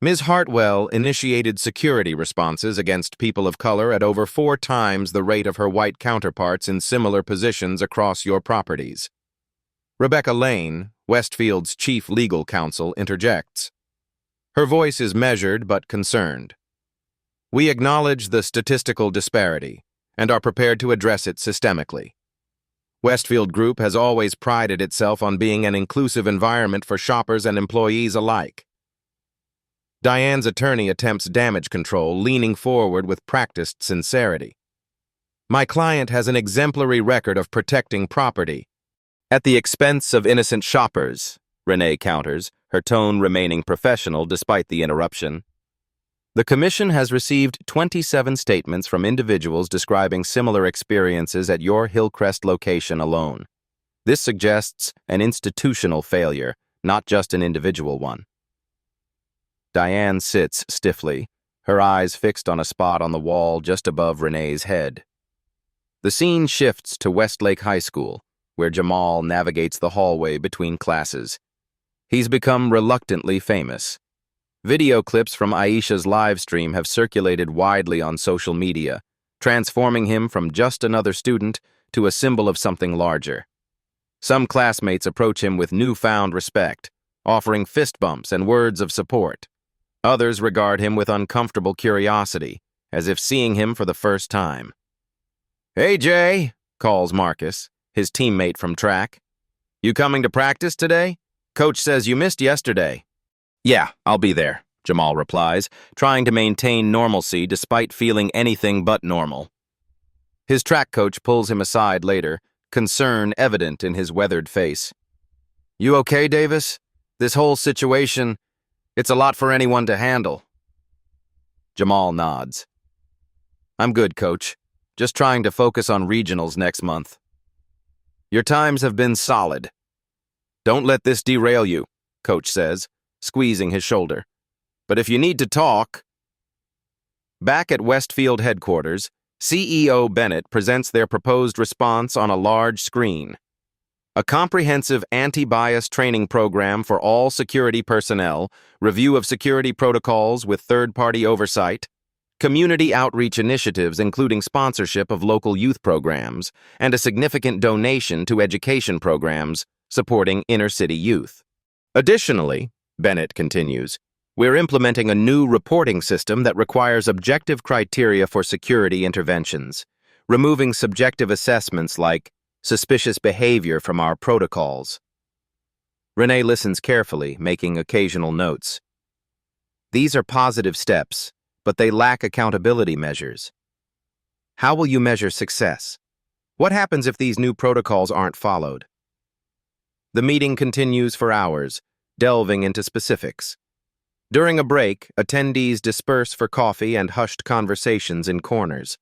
Ms. Hartwell initiated security responses against people of color at over 4 times the rate of her white counterparts in similar positions across your properties. Rebecca Lane, Westfield's chief legal counsel, interjects. Her voice is measured but concerned. We acknowledge the statistical disparity and are prepared to address it systemically. Westfield Group has always prided itself on being an inclusive environment for shoppers and employees alike. Diane's attorney attempts damage control, leaning forward with practiced sincerity. My client has an exemplary record of protecting property at the expense of innocent shoppers, Renee counters, her tone remaining professional despite the interruption. The Commission has received 27 statements from individuals describing similar experiences at your Hillcrest location alone. This suggests an institutional failure, not just an individual one. Diane sits stiffly, her eyes fixed on a spot on the wall just above Renee's head. The scene shifts to Westlake High School, where Jamal navigates the hallway between classes. He's become reluctantly famous. Video clips from Aisha's live stream have circulated widely on social media, transforming him from just another student to a symbol of something larger. Some classmates approach him with newfound respect, offering fist bumps and words of support. Others regard him with uncomfortable curiosity, as if seeing him for the first time. "Hey, Jay," calls Marcus, his teammate from track. "You coming to practice today? Coach says you missed yesterday." "Yeah, I'll be there," Jamal replies, trying to maintain normalcy despite feeling anything but normal. His track coach pulls him aside later, concern evident in his weathered face. "You okay, Davis? This whole situation, it's a lot for anyone to handle." Jamal nods. "I'm good, Coach. Just trying to focus on regionals next month." "Your times have been solid. Don't let this derail you," Coach says, squeezing his shoulder. "But if you need to talk..." Back at Westfield headquarters, CEO Bennett presents their proposed response on a large screen. A comprehensive anti-bias training program for all security personnel, review of security protocols with third-party oversight, community outreach initiatives including sponsorship of local youth programs, and a significant donation to education programs supporting inner-city youth. Additionally, Bennett continues, we're implementing a new reporting system that requires objective criteria for security interventions, removing subjective assessments like suspicious behavior from our protocols. Renee listens carefully, making occasional notes. These are positive steps, but they lack accountability measures. How will you measure success? What happens if these new protocols aren't followed? The meeting continues for hours, delving into specifics. During a break, attendees disperse for coffee and hushed conversations in corners.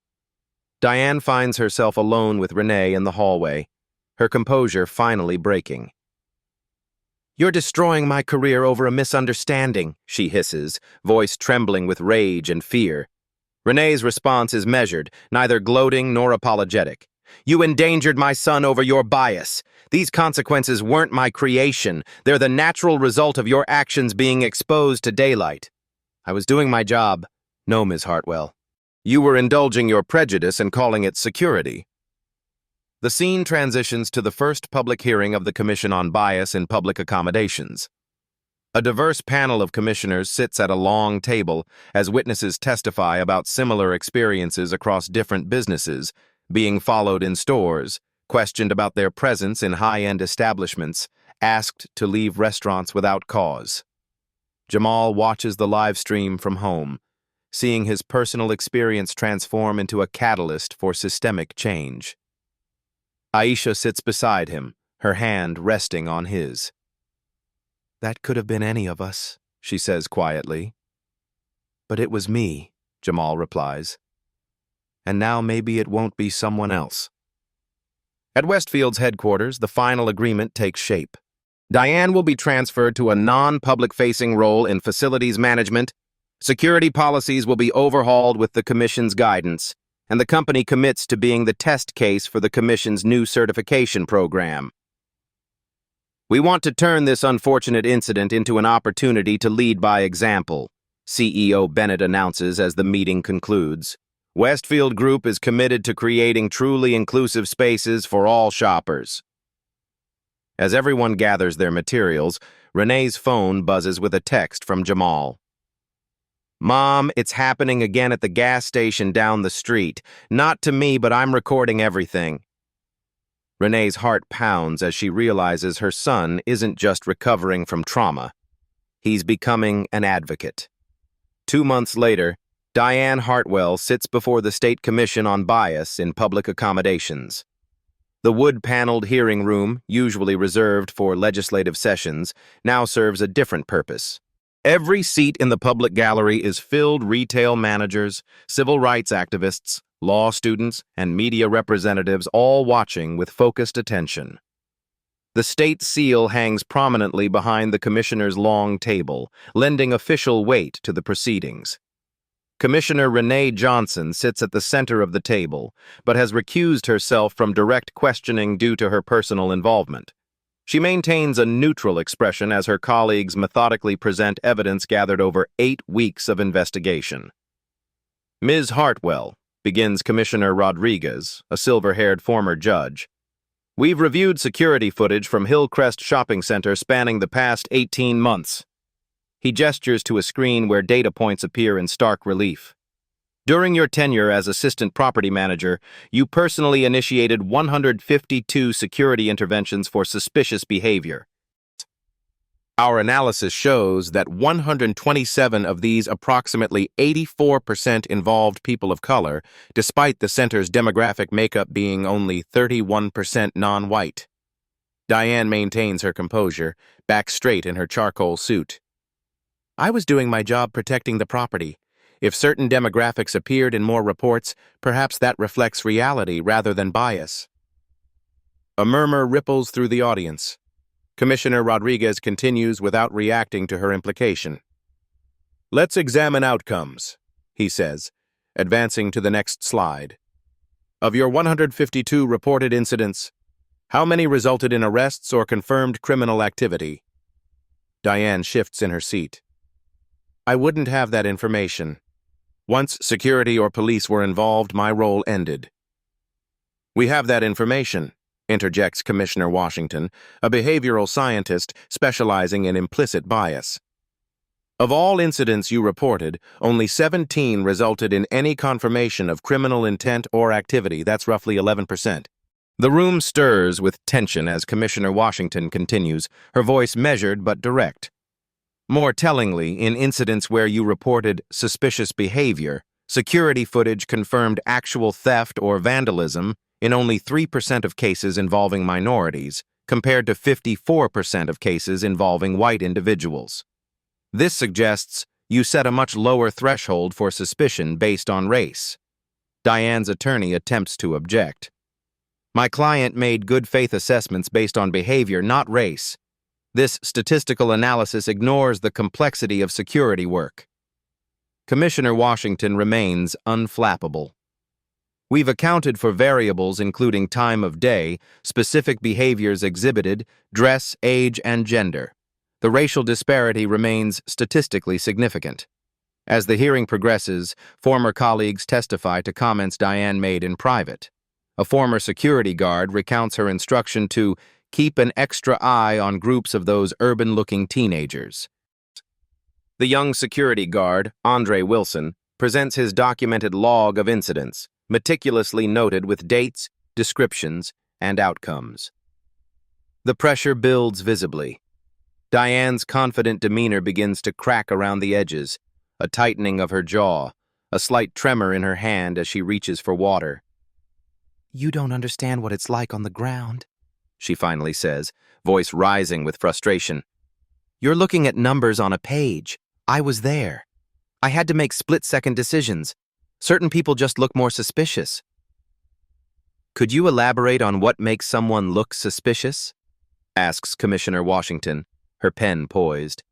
Diane finds herself alone with Renee in the hallway, her composure finally breaking. "You're destroying my career over a misunderstanding," she hisses, voice trembling with rage and fear. Renee's response is measured, neither gloating nor apologetic. "You endangered my son over your bias. These consequences weren't my creation. They're the natural result of your actions being exposed to daylight." "I was doing my job." "No, Ms. Hartwell. You were indulging your prejudice and calling it security." The scene transitions to the first public hearing of the Commission on Bias in Public Accommodations. A diverse panel of commissioners sits at a long table as witnesses testify about similar experiences across different businesses, being followed in stores, questioned about their presence in high-end establishments, asked to leave restaurants without cause. Jamal watches the live stream from home, seeing his personal experience transform into a catalyst for systemic change. Aisha sits beside him, her hand resting on his. "That could have been any of us," she says quietly. "But it was me," Jamal replies. "And now maybe it won't be someone else." At Westfield's headquarters, the final agreement takes shape. Diane will be transferred to a non-public-facing role in facilities management. Security policies will be overhauled with the Commission's guidance, and the company commits to being the test case for the Commission's new certification program. We want to turn this unfortunate incident into an opportunity to lead by example, CEO Bennett announces as the meeting concludes. Westfield Group is committed to creating truly inclusive spaces for all shoppers. As everyone gathers their materials, Renee's phone buzzes with a text from Jamal. Mom, it's happening again at the gas station down the street. Not to me, but I'm recording everything. Renee's heart pounds as she realizes her son isn't just recovering from trauma. He's becoming an advocate. 2 months later, Diane Hartwell sits before the State Commission on Bias in Public Accommodations. The wood-paneled hearing room, usually reserved for legislative sessions, now serves a different purpose. Every seat in the public gallery is filled retail managers, civil rights activists, law students, and media representatives, all watching with focused attention. The state seal hangs prominently behind the commissioner's long table, lending official weight to the proceedings. Commissioner Renee Johnson sits at the center of the table, but has recused herself from direct questioning due to her personal involvement. She maintains a neutral expression as her colleagues methodically present evidence gathered over 8 weeks of investigation. Ms. Hartwell, begins Commissioner Rodriguez, a silver-haired former judge. We've reviewed security footage from Hillcrest Shopping Center spanning the past 18 months. He gestures to a screen where data points appear in stark relief. During your tenure as assistant property manager, you personally initiated 152 security interventions for suspicious behavior. Our analysis shows that 127 of these, approximately 84%, involved people of color, despite the center's demographic makeup being only 31% non-white. Diane maintains her composure, back straight in her charcoal suit. I was doing my job protecting the property. If certain demographics appeared in more reports, perhaps that reflects reality rather than bias. A murmur ripples through the audience. Commissioner Rodriguez continues without reacting to her implication. Let's examine outcomes, he says, advancing to the next slide. Of your 152 reported incidents, how many resulted in arrests or confirmed criminal activity? Diane shifts in her seat. I wouldn't have that information. Once security or police were involved, my role ended. We have that information, interjects Commissioner Washington, a behavioral scientist specializing in implicit bias. Of all incidents you reported, only 17 resulted in any confirmation of criminal intent or activity. That's roughly 11%. The room stirs with tension as Commissioner Washington continues, her voice measured but direct. More tellingly, in incidents where you reported suspicious behavior, security footage confirmed actual theft or vandalism in only 3% of cases involving minorities, compared to 54% of cases involving white individuals. This suggests you set a much lower threshold for suspicion based on race. Diane's attorney attempts to object. My client made good faith assessments based on behavior, not race. This statistical analysis ignores the complexity of security work. Commissioner Washington remains unflappable. We've accounted for variables including time of day, specific behaviors exhibited, dress, age, and gender. The racial disparity remains statistically significant. As the hearing progresses, former colleagues testify to comments Diane made in private. A former security guard recounts her instruction to keep an extra eye on groups of those urban-looking teenagers. The young security guard, Andre Wilson, presents his documented log of incidents, meticulously noted with dates, descriptions, and outcomes. The pressure builds visibly. Diane's confident demeanor begins to crack around the edges, a tightening of her jaw, a slight tremor in her hand as she reaches for water. You don't understand what it's like on the ground, she finally says, voice rising with frustration. You're looking at numbers on a page. I was there. I had to make split-second decisions. Certain people just look more suspicious. Could you elaborate on what makes someone look suspicious? Asks Commissioner Washington, her pen poised.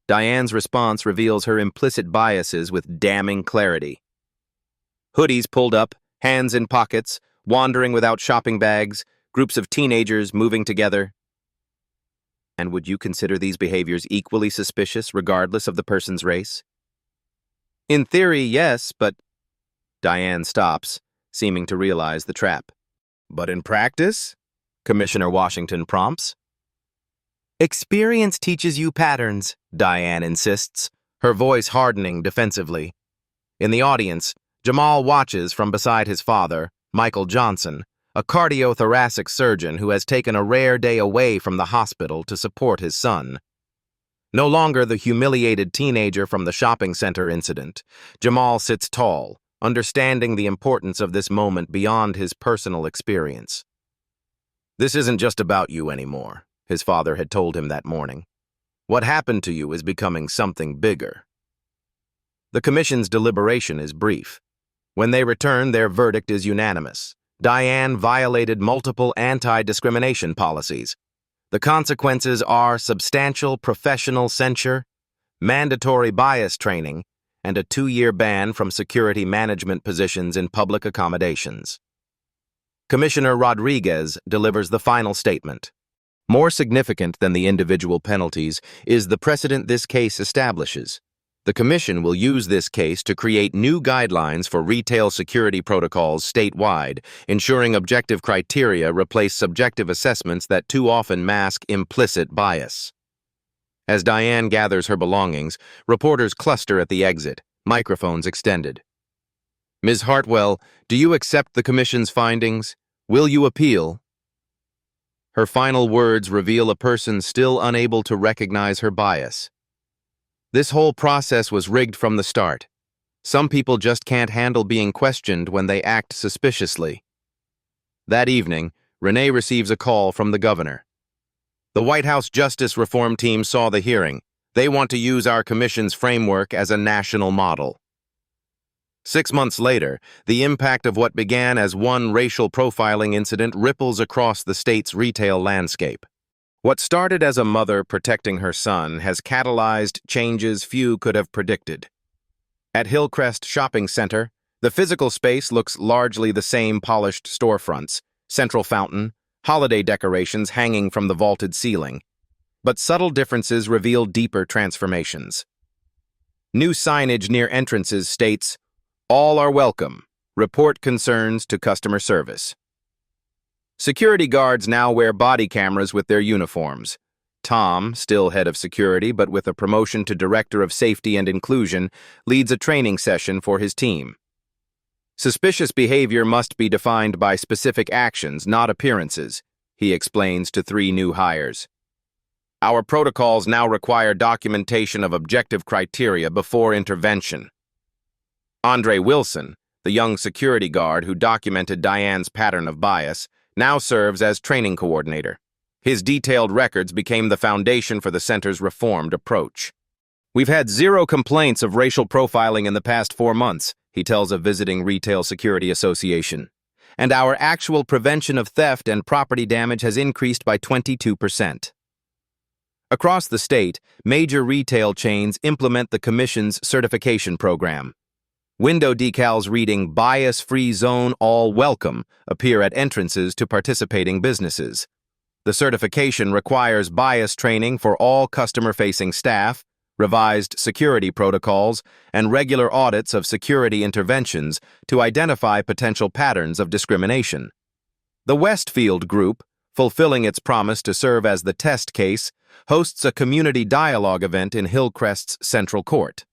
Diane's response reveals her implicit biases with damning clarity. Hoodies pulled up, hands in pockets, wandering without shopping bags, groups of teenagers moving together. And would you consider these behaviors equally suspicious regardless of the person's race? In theory, yes, but Diane stops, seeming to realize the trap. But in practice? Commissioner Washington prompts. Experience teaches you patterns, Diane insists, her voice hardening defensively. In the audience, Jamal watches from beside his father, Michael Johnson, a cardiothoracic surgeon who has taken a rare day away from the hospital to support his son. No longer the humiliated teenager from the shopping center incident, Jamal sits tall, understanding the importance of this moment beyond his personal experience. This isn't just about you anymore, his father had told him that morning. What happened to you is becoming something bigger. The commission's deliberation is brief. When they return, their verdict is unanimous. Diane violated multiple anti-discrimination policies. The consequences are substantial professional censure, mandatory bias training, and a 2-year ban from security management positions in public accommodations. Commissioner Rodriguez delivers the final statement. More significant than the individual penalties is the precedent this case establishes. The Commission will use this case to create new guidelines for retail security protocols statewide, ensuring objective criteria replace subjective assessments that too often mask implicit bias. As Diane gathers her belongings, reporters cluster at the exit, microphones extended. Ms. Hartwell, do you accept the Commission's findings? Will you appeal? Her final words reveal a person still unable to recognize her bias. This whole process was rigged from the start. Some people just can't handle being questioned when they act suspiciously. That evening, Renee receives a call from the governor. The White House Justice Reform Team saw the hearing. They want to use our commission's framework as a national model. 6 months later, the impact of what began as one racial profiling incident ripples across the state's retail landscape. What started as a mother protecting her son has catalyzed changes few could have predicted. At Hillcrest Shopping Center, the physical space looks largely the same: polished storefronts, central fountain, holiday decorations hanging from the vaulted ceiling. But subtle differences reveal deeper transformations. New signage near entrances states, "All are welcome. Report concerns to customer service." Security guards now wear body cameras with their uniforms. Tom, still head of security but with a promotion to Director of Safety and Inclusion, leads a training session for his team. Suspicious behavior must be defined by specific actions, not appearances, he explains to 3 new hires. Our protocols now require documentation of objective criteria before intervention. Andre Wilson, the young security guard who documented Diane's pattern of bias, now serves as training coordinator. His detailed records became the foundation for the center's reformed approach. We've had 0 complaints of racial profiling in the past 4 months, he tells a visiting retail security association. And our actual prevention of theft and property damage has increased by 22%. Across the state, major retail chains implement the Commission's certification program. Window decals reading "Bias-Free Zone All Welcome" appear at entrances to participating businesses. The certification requires bias training for all customer-facing staff, revised security protocols, and regular audits of security interventions to identify potential patterns of discrimination. The Westfield Group, fulfilling its promise to serve as the test case, hosts a community dialogue event in Hillcrest's Central Court.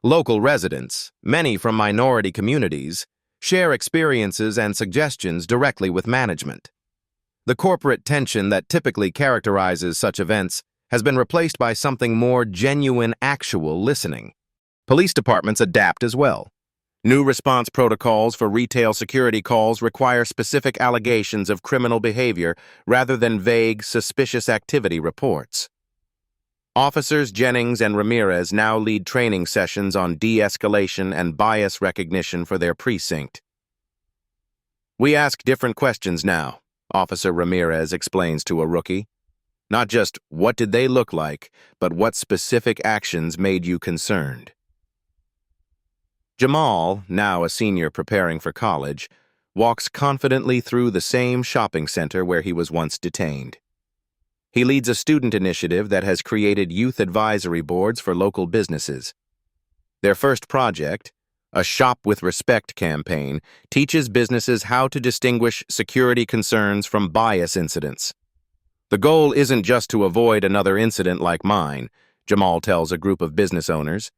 Local residents, many from minority communities, share experiences and suggestions directly with management. The corporate tension that typically characterizes such events has been replaced by something more genuine, actual listening. Police departments adapt as well. New response protocols for retail security calls require specific allegations of criminal behavior rather than vague, suspicious activity reports. Officers Jennings and Ramirez now lead training sessions on de-escalation and bias recognition for their precinct. We ask different questions now, Officer Ramirez explains to a rookie. Not just what did they look like, but what specific actions made you concerned. Jamal, now a senior preparing for college, walks confidently through the same shopping center where he was once detained. He leads a student initiative that has created youth advisory boards for local businesses. Their first project, a Shop with Respect campaign, teaches businesses how to distinguish security concerns from bias incidents. The goal isn't just to avoid another incident like mine, Jamal tells a group of business owners.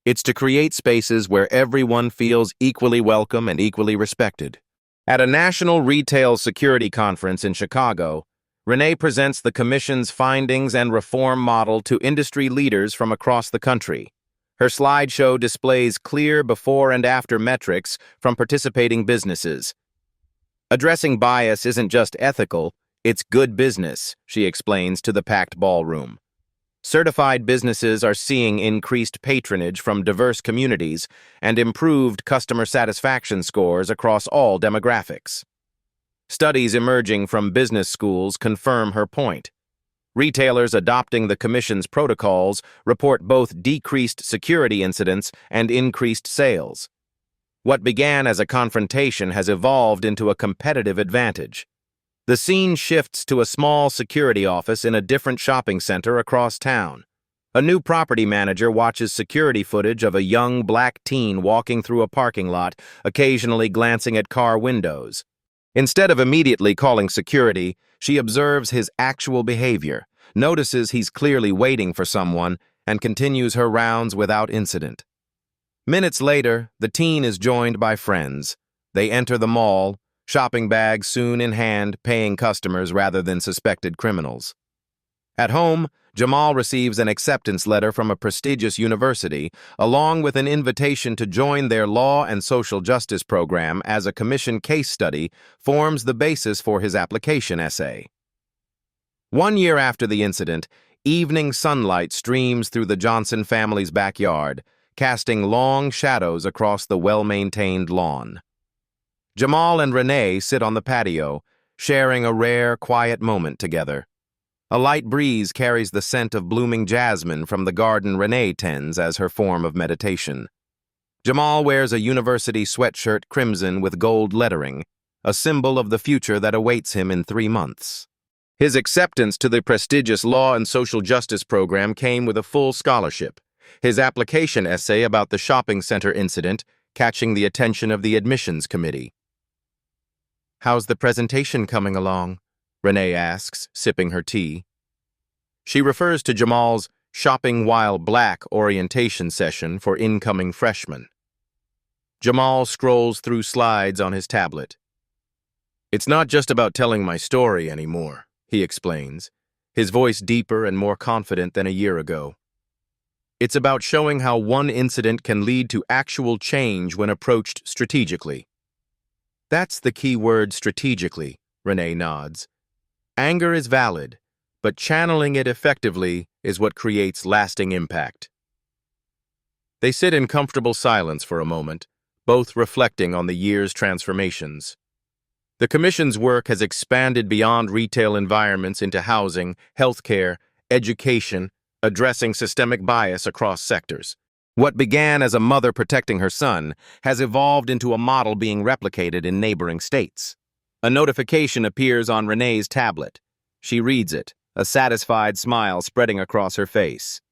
It's to create spaces where everyone feels equally welcome and equally respected. At a national retail security conference in Chicago, Renee presents the Commission's findings and reform model to industry leaders from across the country. Her slideshow displays clear before and after metrics from participating businesses. Addressing bias isn't just ethical, it's good business, she explains to the packed ballroom. Certified businesses are seeing increased patronage from diverse communities and improved customer satisfaction scores across all demographics. Studies emerging from business schools confirm her point. Retailers adopting the Commission's protocols report both decreased security incidents and increased sales. What began as a confrontation has evolved into a competitive advantage. The scene shifts to a small security office in a different shopping center across town. A new property manager watches security footage of a young black teen walking through a parking lot, occasionally glancing at car windows. Instead of immediately calling security, she observes his actual behavior, notices he's clearly waiting for someone, and continues her rounds without incident. Minutes later, the teen is joined by friends. They enter the mall, shopping bags soon in hand, paying customers rather than suspected criminals. At home, Jamal receives an acceptance letter from a prestigious university, along with an invitation to join their law and social justice program as a commission case study forms the basis for his application essay. 1 year after the incident, evening sunlight streams through the Johnson family's backyard, casting long shadows across the well-maintained lawn. Jamal and Renee sit on the patio, sharing a rare, quiet moment together. A light breeze carries the scent of blooming jasmine from the garden Renee tends as her form of meditation. Jamal wears a university sweatshirt crimson with gold lettering, a symbol of the future that awaits him in 3 months. His acceptance to the prestigious law and social justice program came with a full scholarship. His application essay about the shopping center incident catching the attention of the admissions committee. "How's the presentation coming along?" Renee asks, sipping her tea. She refers to Jamal's Shopping While Black orientation session for incoming freshmen. Jamal scrolls through slides on his tablet. "It's not just about telling my story anymore," he explains, his voice deeper and more confident than a year ago. "It's about showing how one incident can lead to actual change when approached strategically." "That's the key word, strategically," Renee nods. "Anger is valid, but channeling it effectively is what creates lasting impact." They sit in comfortable silence for a moment, both reflecting on the year's transformations. The Commission's work has expanded beyond retail environments into housing, healthcare, education, addressing systemic bias across sectors. What began as a mother protecting her son has evolved into a model being replicated in neighboring states. A notification appears on Renee's tablet. She reads it, a satisfied smile spreading across her face.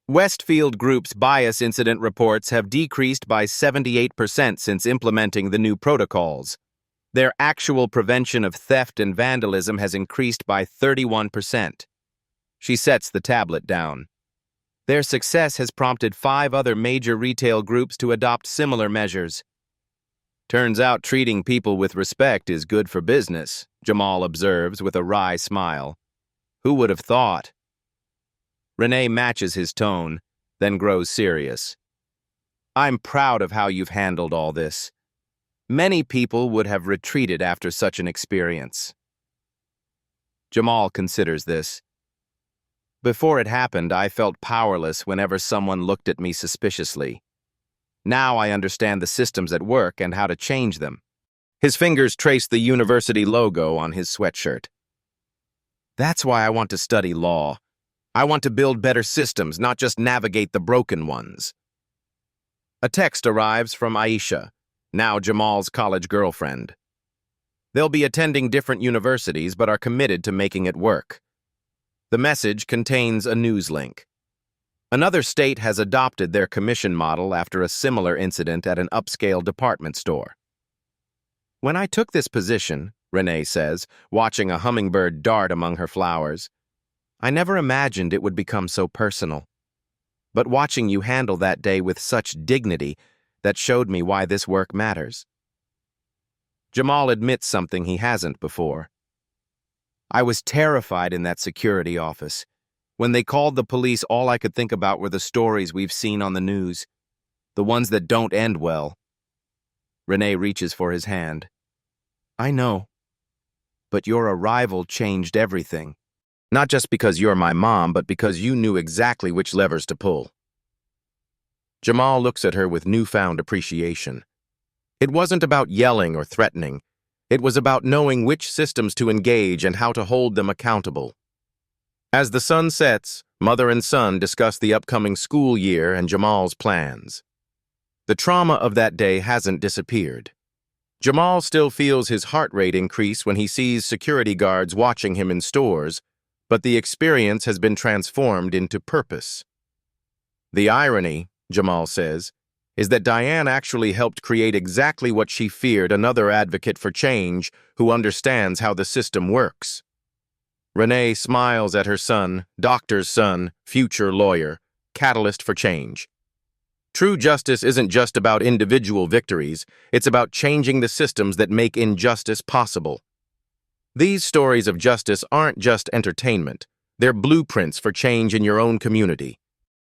Westfield Group's bias incident reports have decreased by 78% since implementing the new protocols. Their actual prevention of theft and vandalism has increased by 31%. She sets the tablet down. Their success has prompted 5 other major retail groups to adopt similar measures. "Turns out treating people with respect is good for business," Jamal observes with a wry smile. "Who would have thought?" Renee matches his tone, then grows serious. "I'm proud of how you've handled all this. Many people would have retreated after such an experience." Jamal considers this. "Before it happened, I felt powerless whenever someone looked at me suspiciously. Now I understand the systems at work and how to change them." His fingers trace the university logo on his sweatshirt. "That's why I want to study law. I want to build better systems, not just navigate the broken ones." A text arrives from Aisha, now Jamal's college girlfriend. They'll be attending different universities but are committed to making it work. The message contains a news link. Another state has adopted their commission model after a similar incident at an upscale department store. When I took this position, Renee says, watching a hummingbird dart among her flowers, I never imagined it would become so personal. But watching you handle that day with such dignity, that showed me why this work matters. Jamal admits something he hasn't before. I was terrified in that security office. When they called the police, all I could think about were the stories we've seen on the news, the ones that don't end well. Renee reaches for his hand. I know, but your arrival changed everything. Not just because you're my mom, but because you knew exactly which levers to pull. Jamal looks at her with newfound appreciation. It wasn't about yelling or threatening. It was about knowing which systems to engage and how to hold them accountable. As the sun sets, mother and son discuss the upcoming school year and Jamal's plans. The trauma of that day hasn't disappeared. Jamal still feels his heart rate increase when he sees security guards watching him in stores, but the experience has been transformed into purpose. The irony, Jamal says, is that Diane actually helped create exactly what she feared, another advocate for change who understands how the system works. Renee smiles at her son, doctor's son, future lawyer, catalyst for change. True justice isn't just about individual victories, it's about changing the systems that make injustice possible. These stories of justice aren't just entertainment, they're blueprints for change in your own community.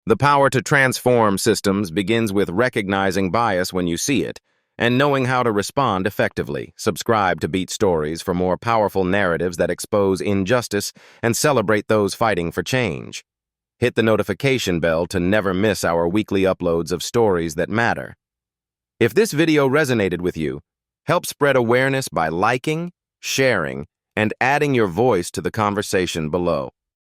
The power to transform systems begins with recognizing bias when you see it, and knowing how to respond effectively. Subscribe to Beat Stories for more powerful narratives that expose injustice and celebrate those fighting for change. Hit the notification bell to never miss our weekly uploads of stories that matter. If this video resonated with you, help spread awareness by liking, sharing, and adding your voice to the conversation below.